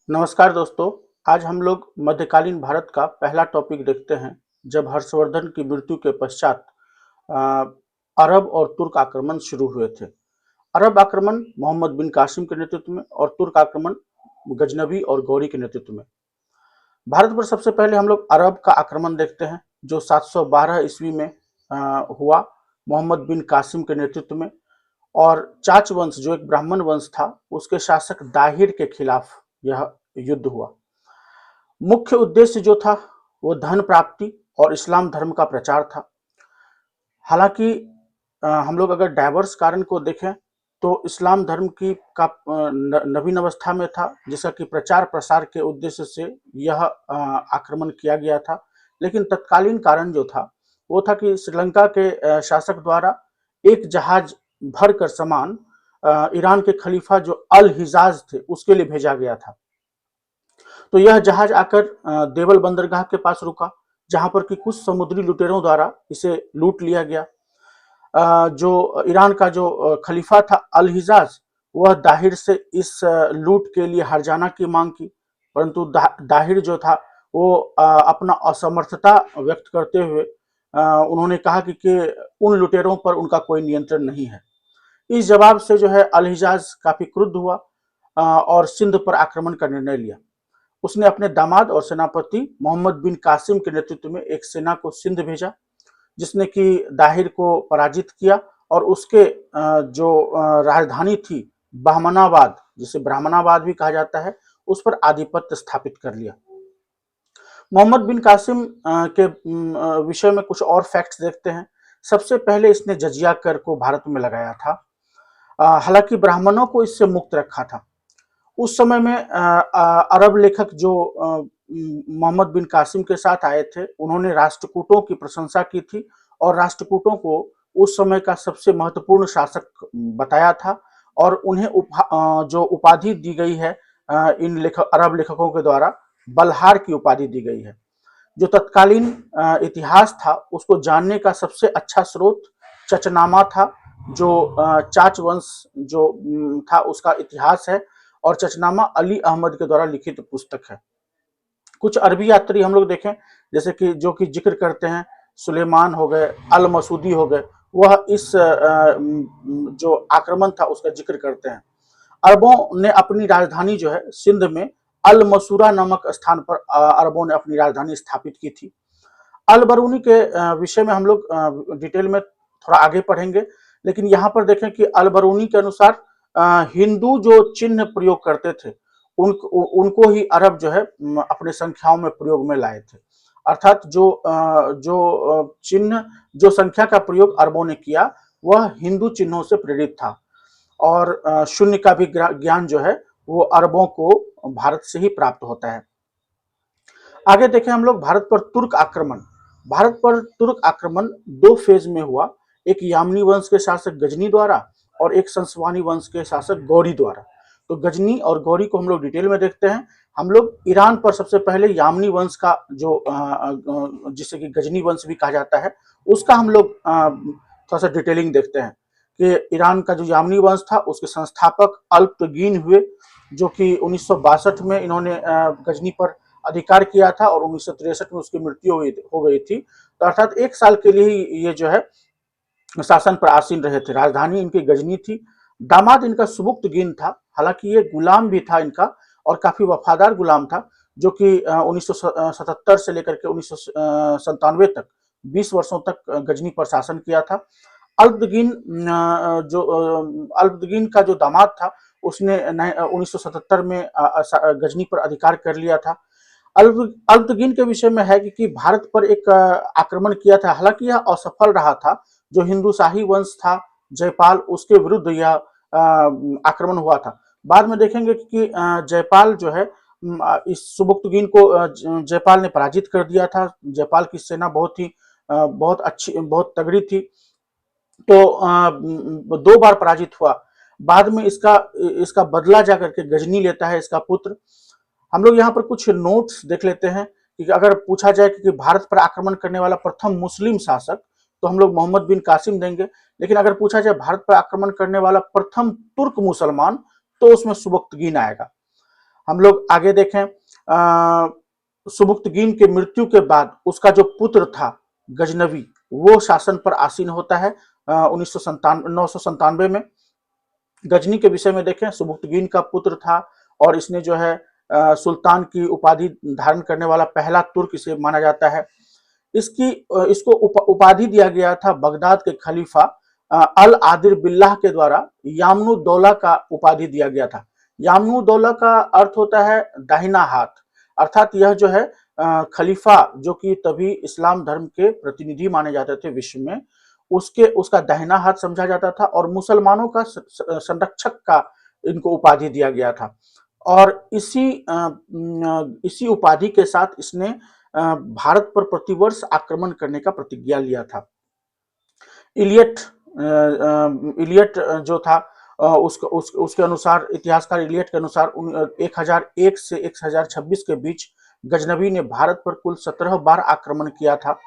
नमस्कार दोस्तों। आज हम लोग मध्यकालीन भारत का पहला टॉपिक देखते हैं, जब हर्षवर्धन की मृत्यु के पश्चात अ, अरब और तुर्क आक्रमण शुरू हुए थे। अरब आक्रमण मोहम्मद बिन कासिम के नेतृत्व में और तुर्क आक्रमण गजनबी और गौरी के नेतृत्व में। भारत पर सबसे पहले हम लोग अरब का आक्रमण देखते हैं, जो 712 ईस्वी में हुआ मोहम्मद बिन कासिम के नेतृत्व में। और चाच वंश, जो एक ब्राह्मण वंश था, उसके शासक दाहिर के खिलाफ यह युद्ध हुआ। मुख्य उद्देश्य जो था वो धन प्राप्ति और इस्लाम धर्म का प्रचार था। हालांकि हम लोग अगर डाइवर्स कारण को देखें तो इस्लाम धर्म की का नवीन अवस्था में था, जिसका कि प्रचार प्रसार के उद्देश्य से यह आक्रमण किया गया था। लेकिन तत्कालीन कारण जो था वो था कि श्रीलंका के शासक द्वारा एक जहाज भर कर सामान ईरान के खलीफा जो अल हिजाज थे उसके लिए भेजा गया था। तो यह जहाज आकर देवल बंदरगाह के पास रुका, जहां पर कि कुछ समुद्री लुटेरों द्वारा इसे लूट लिया गया। जो ईरान का जो खलीफा था अल हिजाज, वह दाहिर से इस लूट के लिए हर्जाना की मांग की, परंतु दाहिर जो था वो अपना असमर्थता व्यक्त करते हुए उन्होंने कहा कि उन लुटेरों पर उनका कोई नियंत्रण नहीं है। इस जवाब से जो है अल हिजाज काफी क्रुद्ध हुआ और सिंध पर आक्रमण का निर्णय लिया। उसने अपने दामाद और सेनापति मोहम्मद बिन कासिम के नेतृत्व में एक सेना को सिंध भेजा, जिसने कि दाहिर को पराजित किया और उसके जो राजधानी थी बहमनाबाद, जिसे ब्राह्मणाबाद भी कहा जाता है, उस पर आधिपत्य स्थापित कर लिया। मोहम्मद बिन कासिम के विषय में कुछ और फैक्ट्स देखते हैं। सबसे पहले इसने जजिया कर को भारत में लगाया था। हालांकि ब्राह्मणों को इससे मुक्त रखा था। उस समय में अरब लेखक जो मोहम्मद बिन कासिम के साथ आए थे, उन्होंने राष्ट्रकूटों की प्रशंसा की थी और राष्ट्रकूटों को उस समय का सबसे महत्वपूर्ण शासक बताया था। और उन्हें जो उपाधि दी गई है इन अरब लेखकों के द्वारा, बल्हार की उपाधि दी गई है। जो तत्कालीन इतिहास था उसको जानने का सबसे अच्छा स्रोत चचनामा था, जो चाच वंश जो था उसका इतिहास है, और चचनामा अली अहमद के द्वारा लिखित पुस्तक है। कुछ अरबी यात्री हम लोग देखें, जैसे कि जो कि जिक्र करते हैं, सुलेमान हो गए, अल मसूदी हो गए, वह इस जो आक्रमण था उसका जिक्र करते हैं। अरबों ने अपनी राजधानी जो है सिंध में अल मसूरा नामक स्थान पर अरबों ने अपनी राजधानी स्थापित की थी। अल बरूनी के विषय में हम लोग डिटेल में थोड़ा आगे पढ़ेंगे, लेकिन यहाँ पर देखें कि अल बरूनी के अनुसार हिंदू जो चिन्ह प्रयोग करते थे उनको ही अरब जो है अपने संख्याओं में प्रयोग में लाए थे। अर्थात जो चिन्ह, जो संख्या का प्रयोग अरबों ने किया वह हिंदू चिन्हों से प्रेरित था। और शून्य का भी ज्ञान जो है वो अरबों को भारत से ही प्राप्त होता है। आगे देखें हम लोग भारत पर तुर्क आक्रमण। भारत पर तुर्क आक्रमण दो फेज में हुआ, एक यामनी वंश के शासक गजनी द्वारा और एक संसवानी वंश के शासक गौरी द्वारा। तो गजनी और गौरी को हम लोग डिटेल में देखते हैं। हम लोग ईरान पर सबसे पहले यामनी वंश का जो जिसे कि गजनी वंश भी कहा जाता है, उसका हम लोग थोड़ा सा डिटेलिंग देखते हैं कि ईरान का जो यामनी वंश था उसके संस्थापक अल्पतगीन हुए, जो कि 1962 में इन्होंने गजनी पर अधिकार किया था और 1963 में उसकी मृत्यु हो गई थी। तो अर्थात एक साल के लिए ही ये जो है शासन पर आसीन रहे थे। राजधानी इनकी गजनी थी। दामाद इनका सुबुक्तगीन था। हालांकि ये गुलाम भी था इनका, और काफी वफादार गुलाम था, जो कि 1977 से लेकर के 1997 तक 20 वर्षों तक गजनी पर शासन किया था। अल्पतगीन का जो दामाद था उसने 1977 में गजनी पर अधिकार कर लिया था। अल्पतगीन के विषय में है कि भारत पर एक आक्रमण किया था, हालांकि यह असफल रहा था। जो हिंदू शाही वंश था जयपाल, उसके विरुद्ध यह आक्रमण हुआ था। बाद में देखेंगे कि जयपाल जो है इस सुबुक्तगीन को जयपाल ने पराजित कर दिया था। जयपाल की सेना बहुत अच्छी, बहुत तगड़ी थी। तो 2 बार पराजित हुआ। बाद में इसका बदला जाकर के गजनी लेता है इसका पुत्र। हम लोग यहाँ पर कुछ नोट्स देख लेते हैं कि अगर पूछा जाए कि भारत पर आक्रमण करने वाला प्रथम मुस्लिम शासक, तो हम लोग मोहम्मद बिन कासिम देंगे। लेकिन अगर पूछा जाए भारत पर आक्रमण करने वाला प्रथम तुर्क मुसलमान, तो उसमें सुबुक्तगीन आएगा। हम लोग आगे देखें, सुबुक्तगीन की मृत्यु के बाद उसका जो पुत्र था गजनवी, वो शासन पर आसीन होता है 997 में। गजनी के विषय में देखें, सुबुक्तगीन का पुत्र था और इसने जो है सुल्तान की उपाधि धारण करने वाला पहला तुर्क इसे माना जाता है। इसको उपाधि दिया गया था बगदाद के खलीफा अल आदिर बिल्लाह के द्वारा। यामनुद्दौला का उपाधि दिया गया था। यामनुद्दौला का अर्थ होता है दाहिना हाथ, अर्थात यह जो है खलीफा, जो कि तभी इस्लाम धर्म के प्रतिनिधि माने जाते थे विश्व में, उसका दाहिना हाथ समझा जाता था और मुसलमानों का संरक्षक का इनको उपाधि दिया गया था। और इसी उपाधि के साथ इसने भारत पर प्रतिवर्ष आक्रमण करने का प्रतिज्ञा लिया था। इलियट जो था उसके अनुसार, इतिहासकार इलियट के अनुसार 1001 से 1026 के बीच गजनवी ने भारत पर कुल 17 बार आक्रमण किया था।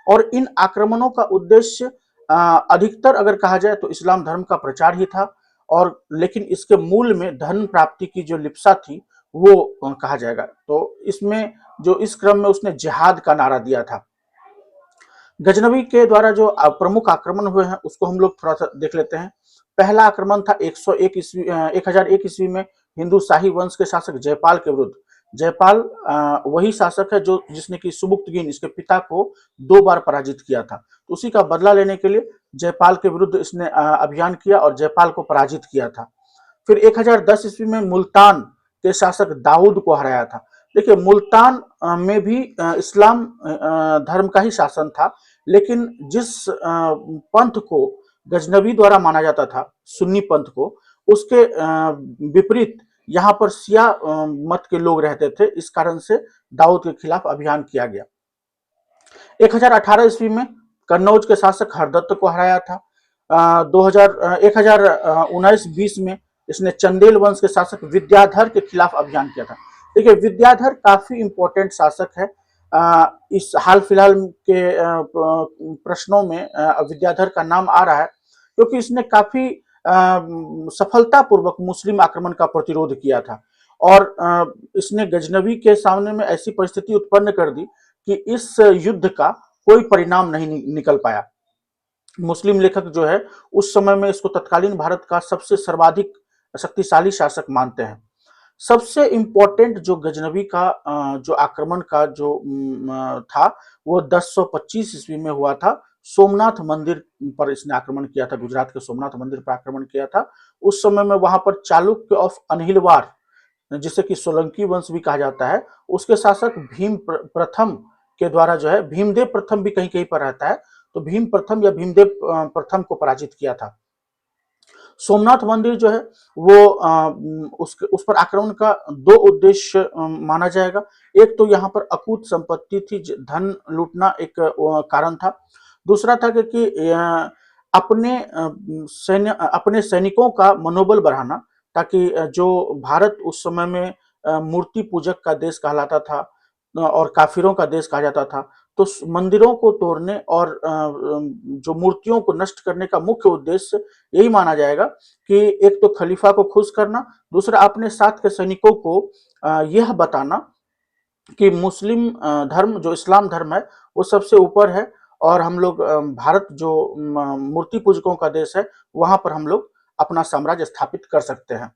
और इन आक्रमणों का उद्देश्य अधिकतर अगर कहा जाए तो इस्लाम धर्म का प्रचार ही था, और लेकिन इसके मूल में धन प्राप्ति की जो लिप्सा थी वो कहा जाएगा। तो इसमें जो इस क्रम में उसने जिहाद का नारा दिया था। गजनवी के द्वारा जो प्रमुख आक्रमण हुए हैं उसको हम लोग थोड़ा सा देख लेते हैं। पहला आक्रमण था 1001 ईस्वी में हिंदू शाही वंश के शासक जयपाल के विरुद्ध। जयपाल वही शासक है जिसने कि सुबुक्तगीन, इसके पिता को 2 बार पराजित किया था। तो उसी का बदला लेने के लिए जयपाल के विरुद्ध इसने अभियान किया और जयपाल को पराजित किया था। फिर 1010 ईस्वी में मुल्तान के शासक दाऊद को हराया था। देखिए, मुल्तान में भी इस्लाम धर्म का ही शासन था, लेकिन जिस पंथ को गजनवी द्वारा माना जाता था, सुन्नी पंथ को, उसके विपरीत यहाँ पर शिया मत के लोग रहते थे। इस कारण से दाऊद के खिलाफ अभियान किया गया। 1018 ईस्वी में कन्नौज के शासक हरदत्त को हराया था। 1019-20 में इसने चंदेल वंश के शासक विद्याधर के खिलाफ अभियान किया था। देखिए, विद्याधर काफी इंपॉर्टेंट शासक है। इस हाल फिलहाल के प्रश्नों में विद्याधर का नाम आ रहा है, क्योंकि इसने काफी सफलतापूर्वक मुस्लिम आक्रमण का प्रतिरोध किया था। और इसने गजनवी के सामने में ऐसी परिस्थिति उत्पन्न कर दी कि इस युद्ध का कोई परिणाम नहीं निकल पाया। मुस्लिम लेखक जो है उस समय में इसको तत्कालीन भारत का सबसे सर्वाधिक शक्तिशाली शासक मानते हैं। सबसे इंपॉर्टेंट जो गजनवी का जो आक्रमण का जो था वो 1025 ईस्वी में हुआ था। सोमनाथ मंदिर पर इसने आक्रमण किया था, गुजरात के सोमनाथ मंदिर पर आक्रमण किया था। उस समय में वहां पर चालुक्य ऑफ अनहिलवार, जिसे कि सोलंकी वंश भी कहा जाता है, उसके शासक भीम प्रथम के द्वारा जो है, भीमदेव प्रथम भी कहीं कहीं पर रहता है, तो भीम प्रथम या भीमदेव प्रथम को पराजित किया था। सोमनाथ मंदिर जो है वो उस पर आक्रमण का 2 उद्देश्य माना जाएगा। एक तो यहाँ पर अकूत संपत्ति थी, धन लूटना एक कारण था। दूसरा था कि अपने सैनिकों का मनोबल बढ़ाना, ताकि जो भारत उस समय में मूर्ति पूजक का देश कहलाता था और काफिरों का देश कहा जाता था, तो मंदिरों को तोड़ने और जो मूर्तियों को नष्ट करने का मुख्य उद्देश्य यही माना जाएगा कि एक तो खलीफा को खुश करना, दूसरा अपने साथ के सैनिकों को यह बताना कि मुस्लिम धर्म, जो इस्लाम धर्म है, वो सबसे ऊपर है और हम लोग भारत जो मूर्ति पूजकों का देश है, वहां पर हम लोग अपना साम्राज्य स्थापित कर सकते हैं।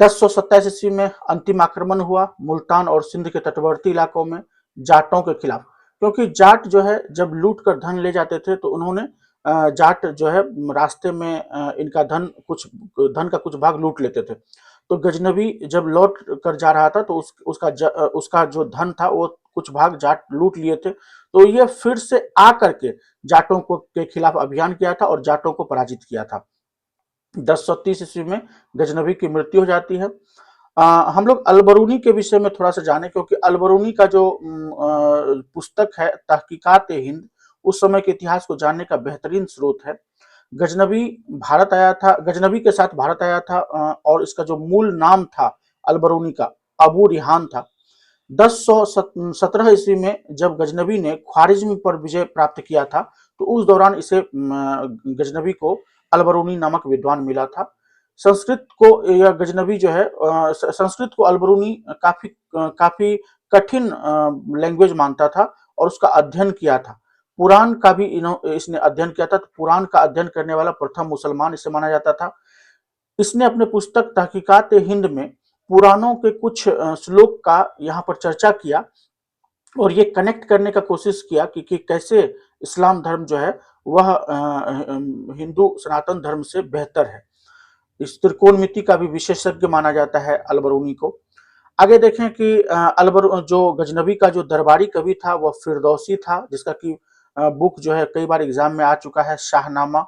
1027 ईस्वी में अंतिम आक्रमण हुआ मुल्तान और सिंध के तटवर्ती इलाकों में जाटों के खिलाफ, क्योंकि जाट जो है जब लूट कर धन ले जाते थे तो उन्होंने जाट जो है रास्ते में इनका धन का कुछ भाग लूट लेते थे। तो गजनवी जब लौट कर जा रहा था तो उसका जो धन था वो कुछ भाग जाट लूट लिए थे। तो ये फिर से आकर के जाटों के खिलाफ अभियान किया था और जाटों को पराजित किया था। 1030 ईस्वी में गजनवी की मृत्यु हो जाती है। हम लोग अलबरूनी के विषय में थोड़ा सा जाने, क्योंकि अलबरूनी का जो पुस्तक है तहकीकात हिंद, उस समय के इतिहास को जानने का बेहतरीन स्रोत है। गजनवी के साथ भारत आया था और इसका जो मूल नाम था अलबरूनी का, अबू रिहान था। 1017 ईस्वी में जब गजनवी ने ख्वारिज्म पर विजय प्राप्त किया था, तो उस दौरान इसे गजनवी को अलबरूनी नामक विद्वान मिला था। संस्कृत को या गजनबी जो है संस्कृत को अलबरूनी काफी कठिन लैंग्वेज मानता था और उसका अध्ययन किया था। पुराण का भी इसने अध्ययन किया था, तो पुराण का अध्ययन करने वाला प्रथम मुसलमान इसे माना जाता था। इसने अपने पुस्तक तहकीकात हिंद में पुराणों के कुछ श्लोक का यहाँ पर चर्चा किया और ये कनेक्ट करने का कोशिश किया कि कैसे इस्लाम धर्म जो है वह हिंदू सनातन धर्म से बेहतर है। इस त्रिकोणमिति का भी विशेषज्ञ माना जाता है अलबरूनी को। आगे देखें कि जो गजनबी का जो दरबारी कवि था वह फिरदौसी था, जिसका कि बुक जो है कई बार एग्जाम में आ चुका है, शाहनामा।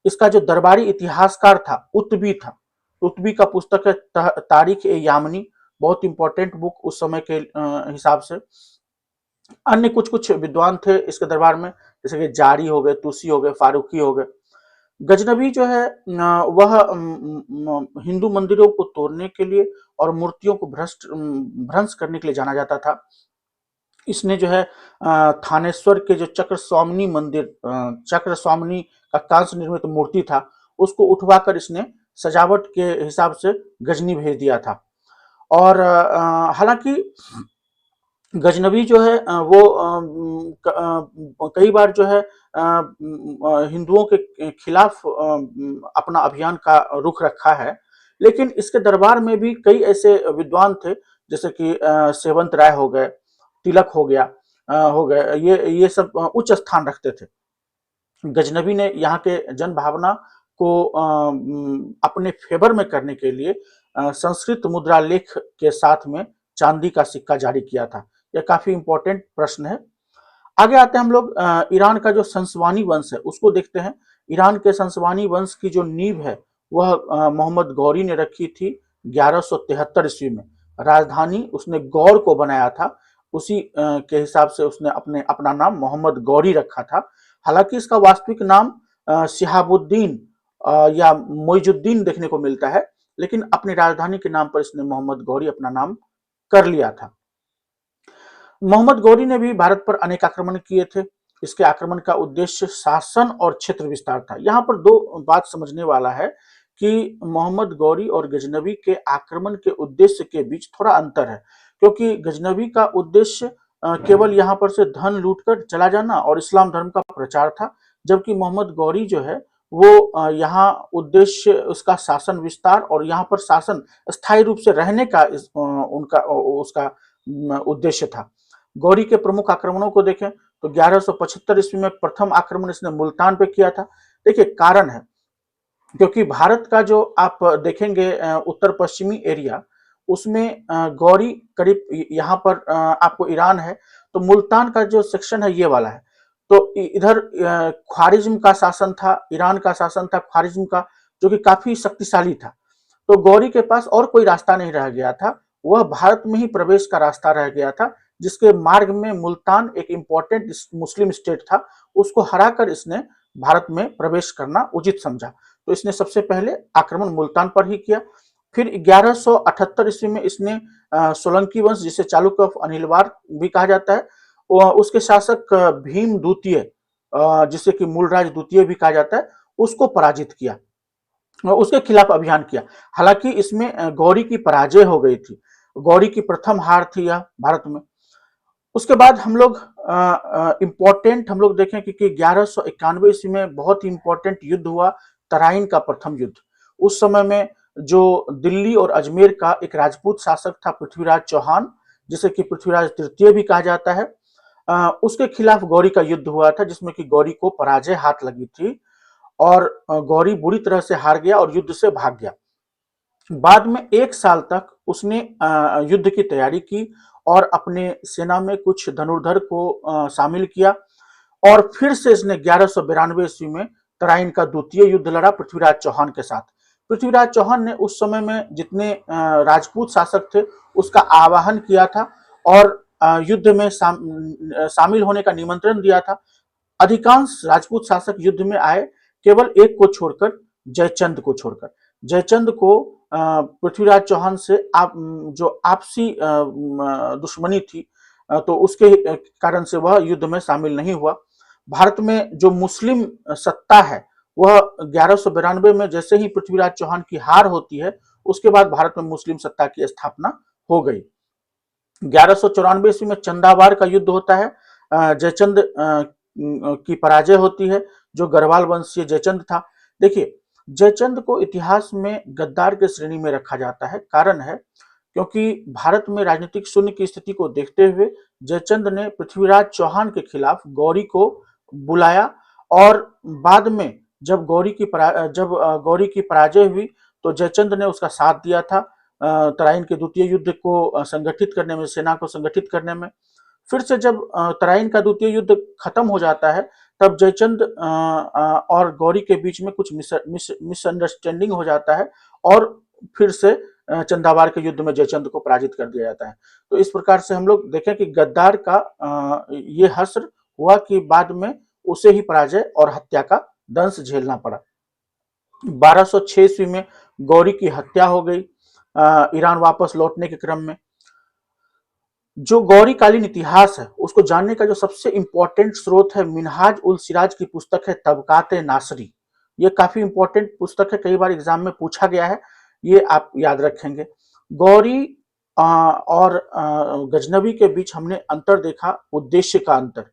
इसका जो दरबारी इतिहासकार था उत्बी था। उत्बी का पुस्तक है तारीख ए यामनी, बहुत इंपॉर्टेंट बुक उस समय के हिसाब से। अन्य कुछ कुछ विद्वान थे इसके दरबार में, जैसे कि जारी हो गए, तुसी हो गए, फारूकी हो गए। गजनबी जो है वह हिंदू मंदिरों को तोड़ने के लिए और मूर्तियों को भ्रंश करने के लिए जाना जाता था। इसने जो है थानेश्वर के जो चक्र स्वामिनी मंदिर, चक्र स्वामिनी का कांस्य निर्मित मूर्ति था, उसको उठवाकर इसने सजावट के हिसाब से गजनी भेज दिया था। और हालांकि गजनबी जो है वो कई बार जो है हिंदुओं के खिलाफ अपना अभियान का रुख रखा है, लेकिन इसके दरबार में भी कई ऐसे विद्वान थे, जैसे कि सेवंत राय हो गए, तिलक हो गया, हो गए, ये सब उच्च स्थान रखते थे। गजनबी ने यहाँ के जन भावना को अपने फेवर में करने के लिए संस्कृत मुद्रा लेख के साथ में चांदी का सिक्का जारी किया था। यह काफी इंपॉर्टेंट प्रश्न है। आगे आते हैं हम लोग ईरान का जो संसवानी वंश है उसको देखते हैं। ईरान के संसवानी वंश की जो नींव है वह मोहम्मद गौरी ने रखी थी 1173 ईस्वी में। राजधानी उसने गौर को बनाया था, उसी के हिसाब से उसने अपना नाम मोहम्मद गौरी रखा था। हालांकि इसका वास्तविक नाम शिहाबुद्दीन या मोइजुद्दीन देखने को मिलता है, लेकिन अपनी राजधानी के नाम पर इसने मोहम्मद गौरी अपना नाम कर लिया था। मोहम्मद गौरी ने भी भारत पर अनेक आक्रमण किए थे। इसके आक्रमण का उद्देश्य शासन और क्षेत्र विस्तार था। यहाँ पर दो बात समझने वाला है कि मोहम्मद गौरी और गजनबी के आक्रमण के उद्देश्य के बीच थोड़ा अंतर है, क्योंकि गजनबी का उद्देश्य केवल यहाँ पर से धन लूटकर चला जाना और इस्लाम धर्म का प्रचार था, जबकि मोहम्मद गौरी जो है वो यहाँ उद्देश्य उसका शासन विस्तार और यहाँ पर शासन स्थायी रूप से रहने का उसका उद्देश्य था। गौरी के प्रमुख आक्रमणों को देखें तो 1175 ईस्वी में प्रथम आक्रमण इसने मुल्तान पे किया था। देखिए कारण है, क्योंकि भारत का जो आप देखेंगे उत्तर पश्चिमी एरिया, उसमें गौरी करीब यहाँ पर आपको ईरान है, तो मुल्तान का जो सेक्शन है ये वाला है। तो इधर ख्वारिज्म का शासन था, ईरान का शासन था ख्वारिज्म का, जो कि काफी शक्तिशाली था। तो गौरी के पास और कोई रास्ता नहीं रह गया था, वह भारत में ही प्रवेश का रास्ता रह गया था, जिसके मार्ग में मुल्तान एक इंपॉर्टेंट मुस्लिम स्टेट था, उसको हराकर इसने भारत में प्रवेश करना उचित समझा। तो इसने सबसे पहले आक्रमण मुल्तान पर ही किया। फिर 1178 ईस्वी में इसने सोलंकी वंश, जिसे चालुक्य ऑफ अनिलवार भी कहा जाता है, उसके शासक भीम द्वितीय, जिसे कि मूलराज द्वितीय भी कहा जाता है, उसको पराजित किया और उसके खिलाफ अभियान किया। हालांकि इसमें गौरी की पराजय हो गई थी, गौरी की प्रथम हार थी यह भारत में। उसके बाद हम लोग इंपॉर्टेंट हम लोग देखें कि 1191 ईस्वी में बहुत ही इंपॉर्टेंट युद्ध हुआ, तराइन का प्रथम युद्ध। उस समय में जो दिल्ली और अजमेर का एक राजपूत शासक था पृथ्वीराज चौहान, जिसे कि पृथ्वीराज तृतीय भी कहा जाता है, उसके खिलाफ गौरी का युद्ध हुआ था, जिसमें कि गौरी को पराजय हाथ लगी थी और गौरी बुरी तरह से हार गया और युद्ध से भाग गया। बाद में 1 साल तक उसने युद्ध की तैयारी की और अपने सेना में कुछ धनुर्धर को शामिल किया और फिर से इसने 1192 ईस्वी में तराइन का द्वितीय युद्ध लड़ा पृथ्वीराज चौहान के साथ। पृथ्वीराज चौहान ने उस समय में जितने राजपूत शासक थे उसका आवाहन किया था और युद्ध में शामिल होने का निमंत्रण दिया था। अधिकांश राजपूत शासक युद्ध में आए, केवल एक को छोड़कर, जयचंद को छोड़कर। जयचंद को पृथ्वीराज चौहान से जो आपसी दुश्मनी थी, तो उसके कारण से वह युद्ध में शामिल नहीं हुआ। भारत में जो मुस्लिम सत्ता है वह 1192 में जैसे ही पृथ्वीराज चौहान की हार होती है, उसके बाद भारत में मुस्लिम सत्ता की स्थापना हो गई। 1194 ईस्वी में चंदावार का युद्ध होता है। जयचंद की पराजय होती है, जो गढ़वाल वंशीय जयचंद था। देखिए, जयचंद को इतिहास में गद्दार के श्रेणी में रखा जाता है। कारण है क्योंकि भारत में राजनीतिक शून्य की स्थिति को देखते हुए जयचंद ने पृथ्वीराज चौहान के खिलाफ गौरी को बुलाया, और बाद में जब गौरी की पराजय हुई तो जयचंद ने उसका साथ दिया था तराइन के द्वितीय युद्ध को संगठित करने में, सेना को संगठित करने में। फिर से जब तराइन का द्वितीय युद्ध खत्म हो जाता है, तब जयचंद और गौरी के बीच में कुछ मिसअंडरस्टैंडिंग हो जाता है, और फिर से चंदावार के युद्ध में जयचंद को पराजित कर दिया जाता है। तो इस प्रकार से हम लोग देखें कि गद्दार का ये हश्र हुआ कि बाद में उसे ही पराजय और हत्या का दंश झेलना पड़ा। 1206 ईस्वी में गौरी की हत्या हो गई ईरान वापस लौटने के क्रम में। जो गौरी कालीन इतिहास है उसको जानने का जो सबसे इंपॉर्टेंट स्रोत है, मिनहाज उल सिराज की पुस्तक है तबकात नासरी। ये काफी इंपॉर्टेंट पुस्तक है, कई बार एग्जाम में पूछा गया है, ये आप याद रखेंगे। गौरी और गजनवी के बीच हमने अंतर देखा, उद्देश्य का अंतर।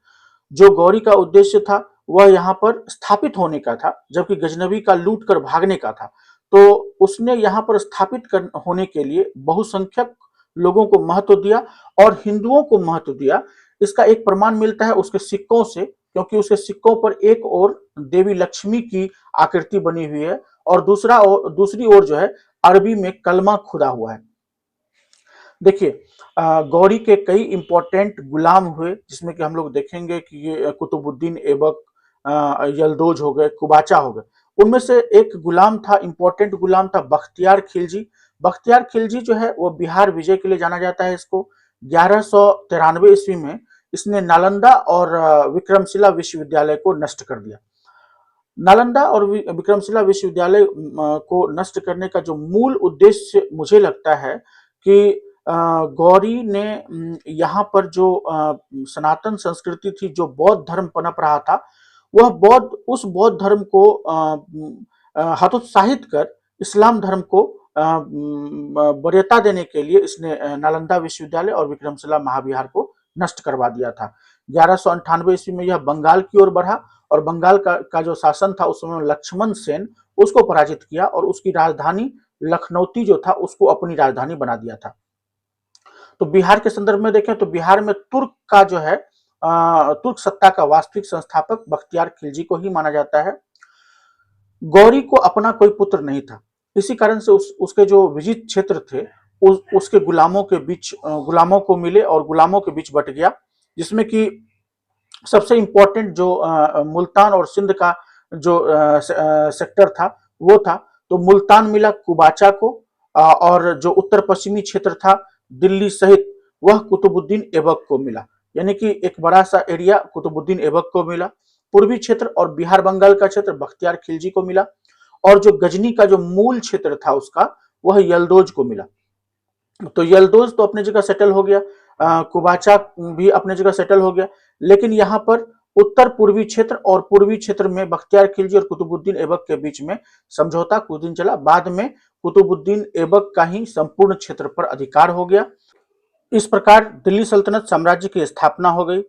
जो गौरी का उद्देश्य था वह यहाँ पर स्थापित होने का था, जबकि गजनवी का लूट कर भागने का था। तो उसने यहाँ पर स्थापित होने के लिए बहुसंख्यक लोगों को महत्व दिया और हिंदुओं को महत्व दिया। इसका एक प्रमाण मिलता है उसके सिक्कों से, क्योंकि उसके सिक्कों पर एक ओर देवी लक्ष्मी की आकृति बनी हुई है और दूसरी ओर जो है अरबी में कलमा खुदा हुआ है। देखिए, गौरी के कई इंपॉर्टेंट गुलाम हुए, जिसमें कि हम लोग देखेंगे कि ये कुतुबुद्दीन ऐबक, यलदोज हो गए, कुबाचा हो गए। उनमें से एक गुलाम था, इंपॉर्टेंट गुलाम था बख्तियार खिलजी। बख्तियार खिलजी जो है वो बिहार विजय के लिए जाना जाता है। इसको 1193 ईस्वी में इसने नालंदा और विक्रमशिला विश्वविद्यालय को नष्ट कर दिया। नालंदा और विक्रमशिला विश्वविद्यालय को नष्ट करने का जो मूल उद्देश्य मुझे लगता है कि गौरी ने यहाँ पर जो सनातन संस्कृति थी, जो बौद्ध धर्म पनप रहा था, वह उस बौद्ध धर्म को हतोत्साहित कर इस्लाम धर्म को वरीयता देने के लिए इसने नालंदा विश्वविद्यालय और विक्रमशिला महाविहार को नष्ट करवा दिया था। 1198 ईस्वी में यह बंगाल की ओर बढ़ा और बंगाल का जो शासन था उस समय लक्ष्मण सेन, उसको पराजित किया और उसकी राजधानी लखनौती जो था उसको अपनी राजधानी बना दिया था। तो बिहार के संदर्भ में देखें तो बिहार में तुर्क का जो है तुर्क सत्ता का वास्तविक संस्थापक बख्तियार खिलजी को ही माना जाता है। गौरी को अपना कोई पुत्र नहीं था, इसी कारण से उसके जो विजित क्षेत्र थे उसके गुलामों के बीच गुलामों को मिले और गुलामों के बीच बट गया, जिसमें कि सबसे इंपॉर्टेंट जो मुल्तान और सिंध का जो सेक्टर था वो था। तो मुल्तान मिला कुबाचा को और जो उत्तर पश्चिमी क्षेत्र था दिल्ली सहित वह कुतुबुद्दीन ऐबक को मिला, यानी कि एक बड़ा सा एरिया कुतुबुद्दीन ऐबक को मिला। पूर्वी क्षेत्र और बिहार बंगाल का क्षेत्र बख्तियार खिलजी को मिला और जो गजनी का जो मूल क्षेत्र था उसका वह यलदोज को मिला। तो यलदोज तो अपनी जगह सेटल हो गया, कुबाचा भी अपनी जगह सेटल हो गया, लेकिन यहाँ पर उत्तर पूर्वी क्षेत्र और पूर्वी क्षेत्र में बख्तियार खिलजी और कुतुबुद्दीन ऐबक के बीच में समझौता कुछ दिन चला। बाद में कुतुबुद्दीन ऐबक का ही संपूर्ण क्षेत्र पर अधिकार हो गया। इस प्रकार दिल्ली सल्तनत साम्राज्य की स्थापना हो गई,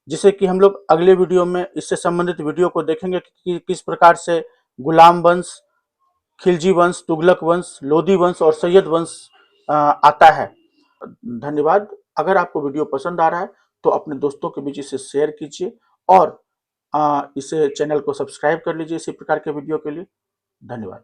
जिसे कि हम लोग अगले वीडियो में इससे संबंधित वीडियो को देखेंगे कि किस प्रकार से गुलाम वंश, खिलजी वंश, तुगलक वंश, लोधी वंश और सैयद वंश आता है। धन्यवाद। अगर आपको वीडियो पसंद आ रहा है तो अपने दोस्तों के बीच इसे शेयर कीजिए और इसे चैनल को सब्सक्राइब कर लीजिए इसी प्रकार के वीडियो के लिए। धन्यवाद।